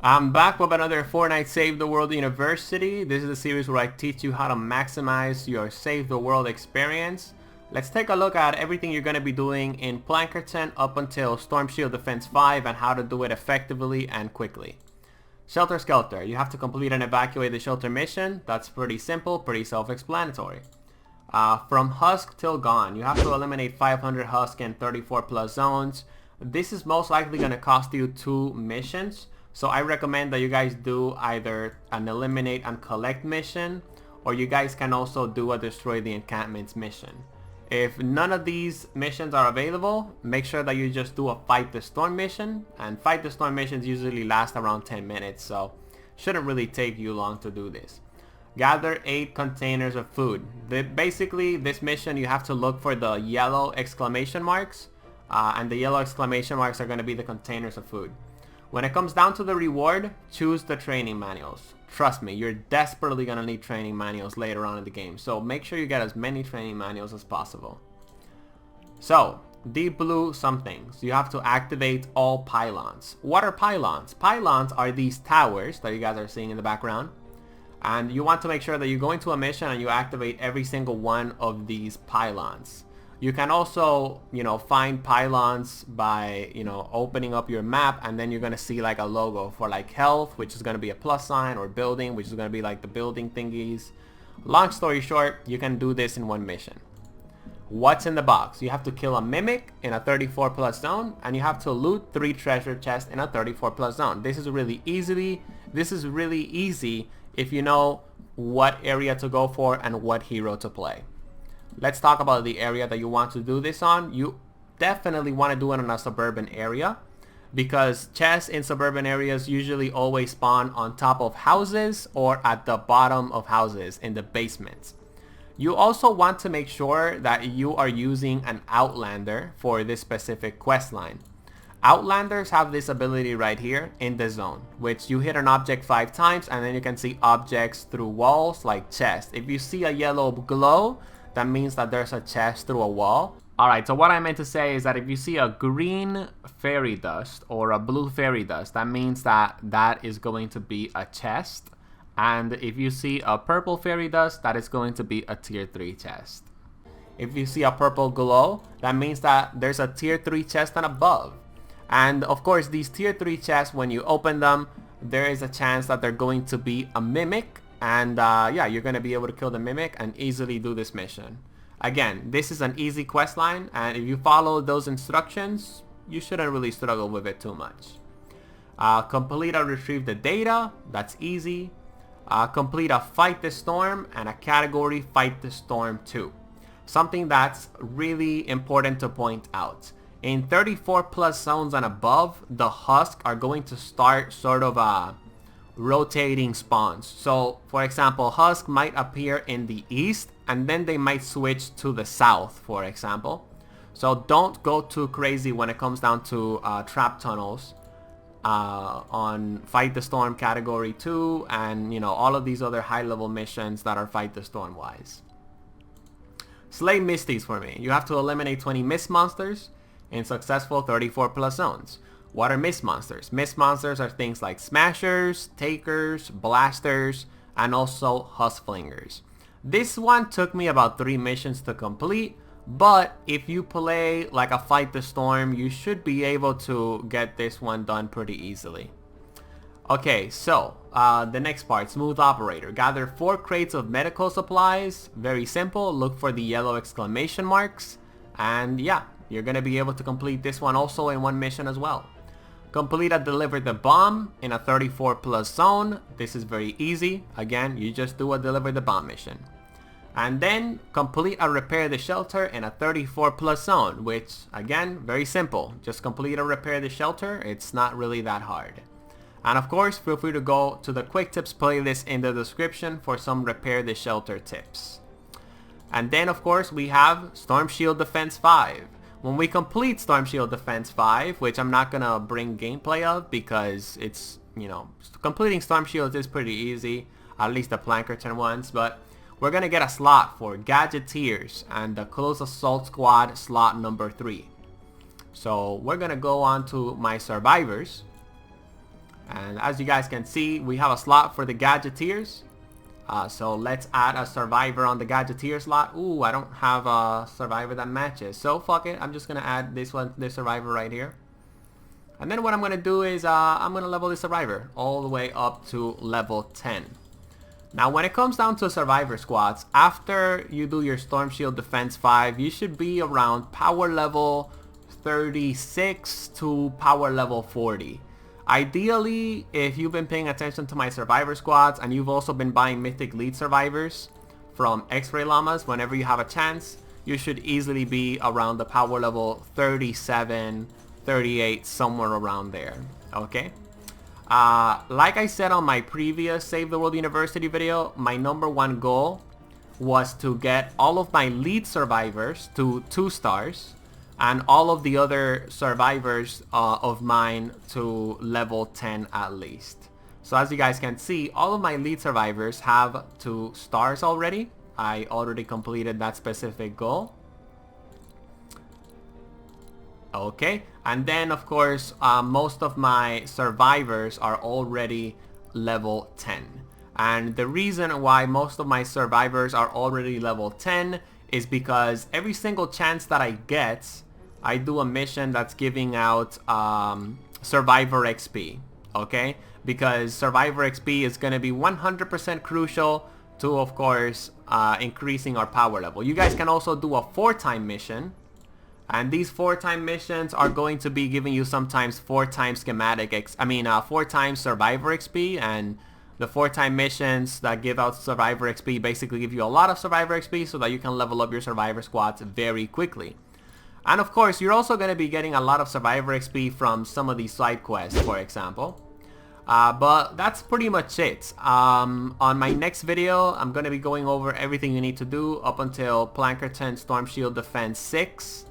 I'm back with another Fortnite Save the World University. This is a series where I teach you how to maximize your Save the World experience. Let's take a look at everything you're going to be doing in Plankerton up until Storm Shield Defense 5 and how to do it effectively and quickly. Shelter Skelter. You have to complete and evacuate the shelter mission. That's pretty simple, pretty self-explanatory. From Husk till Gone, you have to eliminate 500 Husk in 34 plus zones. This is most likely going to cost you 2 missions. So I recommend that you guys do either an eliminate and collect mission, or you guys can also do a destroy the encampments mission. If none of these missions are available, make sure that you just do a fight the storm mission, and fight the storm missions usually last around 10 minutes, so shouldn't really take you long to do this. Gather 8 containers of food. Basically, this mission you have to look for the yellow exclamation marks, and the yellow exclamation marks are going to be the containers of food. When it comes down to the reward, choose the training manuals. Trust me, you're desperately going to need training manuals later on in the game, so make sure you get as many training manuals as possible. So, deep blue some things. You have to activate all pylons. What are pylons? Pylons are these towers that you guys are seeing in the background. And you want to make sure that you go into a mission and you activate every single one of these pylons. You can also, find pylons by, opening up your map, and then you're going to see like a logo for like health, which is going to be a plus sign, or building, which is going to be like the building thingies. Long story short, you can do this in one mission. What's in the box? You have to kill a mimic in a 34 plus zone, and you have to loot 3 treasure chests in a 34 plus zone. This is really easy if you know what area to go for and what hero to play. Let's talk about the area that you want to do this on. You definitely want to do it in a suburban area, because chests in suburban areas usually always spawn on top of houses or at the bottom of houses in the basements. You also want to make sure that you are using an Outlander for this specific quest line. Outlanders have this ability right here in the zone, which you hit an object 5 times and then you can see objects through walls like chests. If you see a yellow glow, that means that there's a chest through a wall. Alright, so what I meant to say is that if you see a green fairy dust or a blue fairy dust, that means that that is going to be a chest. And if you see a purple fairy dust, that is going to be a tier 3 chest. If you see a purple glow, that means that there's a tier 3 chest and above. And of course, these tier 3 chests, when you open them, there is a chance that they're going to be a mimic. And yeah, you're going to be able to kill the mimic and easily do this mission. Again, this is an easy quest line, and if you follow those instructions, you shouldn't really struggle with it too much. Complete or retrieve the data. That's easy. Complete a Fight the Storm and a category Fight the Storm 2. Something that's really important to point out. In 34 plus zones and above, the Husk are going to start sort of rotating spawns. So for example, Husk might appear in the east and then they might switch to the south, for example. So don't go too crazy when it comes down to trap tunnels on Fight the Storm category 2 and all of these other high level missions that are Fight the Storm wise. Slay Misties for me. You have to eliminate 20 mist monsters in successful 34 plus zones. What are mist monsters? Mist monsters are things like smashers, takers, blasters, and also husk flingers. This one took me about 3 missions to complete, but if you play like a Fight the Storm, you should be able to get this one done pretty easily. Okay, so the next part, Smooth Operator. Gather 4 crates of medical supplies. Very simple. Look for the yellow exclamation marks. And yeah, you're going to be able to complete this one also in one mission as well. Complete a Deliver the Bomb in a 34 plus zone. This is very easy. Again, you just do a Deliver the Bomb mission. And then complete a Repair the Shelter in a 34 plus zone, which again, very simple. Just complete a Repair the Shelter. It's not really that hard. And of course, feel free to go to the Quick Tips playlist in the description for some Repair the Shelter tips. And then of course we have Storm Shield Defense 5. When we complete Storm Shield Defense 5, which I'm not gonna bring gameplay of because it's, completing Storm Shields is pretty easy, at least the plankerton ones, but we're gonna get a slot for Gadgeteers and the Close Assault Squad slot number 3. So we're gonna go on to my survivors, and And as you guys can see, we have a slot for the gadgeteers. So let's add a survivor on the gadgeteer slot. Ooh, I don't have a survivor that matches. So fuck it, I'm just gonna add this survivor right here. And then what I'm gonna do is I'm gonna level this survivor all the way up to level 10. Now when it comes down to survivor squads, after you do your Storm Shield Defense 5, you should be around power level 36 to power level 40. Ideally, if you've been paying attention to my survivor squads and you've also been buying Mythic Lead survivors from X-Ray Llamas, whenever you have a chance, you should easily be around the power level 37, 38, somewhere around there, okay? Like I said on my previous Save the World University video, my #1 goal was to get all of my lead survivors to 2 stars and all of the other survivors of mine to level 10 at least. So as you guys can see, all of my lead survivors have 2 stars already. I already completed that specific goal. Okay, and then of course most of my survivors are already level 10. And the reason why most of my survivors are already level 10 is because every single chance that I get, I do a mission that's giving out Survivor XP, okay? Because Survivor XP is going to be 100% crucial to, of course, increasing our power level. You guys can also do a 4-time mission, and these 4-time missions are going to be giving you sometimes 4 times 4 times Survivor XP, and the 4-time missions that give out Survivor XP basically give you a lot of Survivor XP so that you can level up your Survivor squads very quickly. And of course, you're also going to be getting a lot of Survivor XP from some of these side quests, for example. But that's pretty much it. On my next video, I'm going to be going over everything you need to do up until Plankerton Storm Shield Defense 6.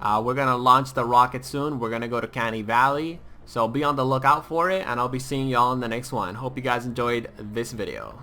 We're going to launch the rocket soon. We're going to go to Canny Valley. So be on the lookout for it, and I'll be seeing y'all in the next one. Hope you guys enjoyed this video.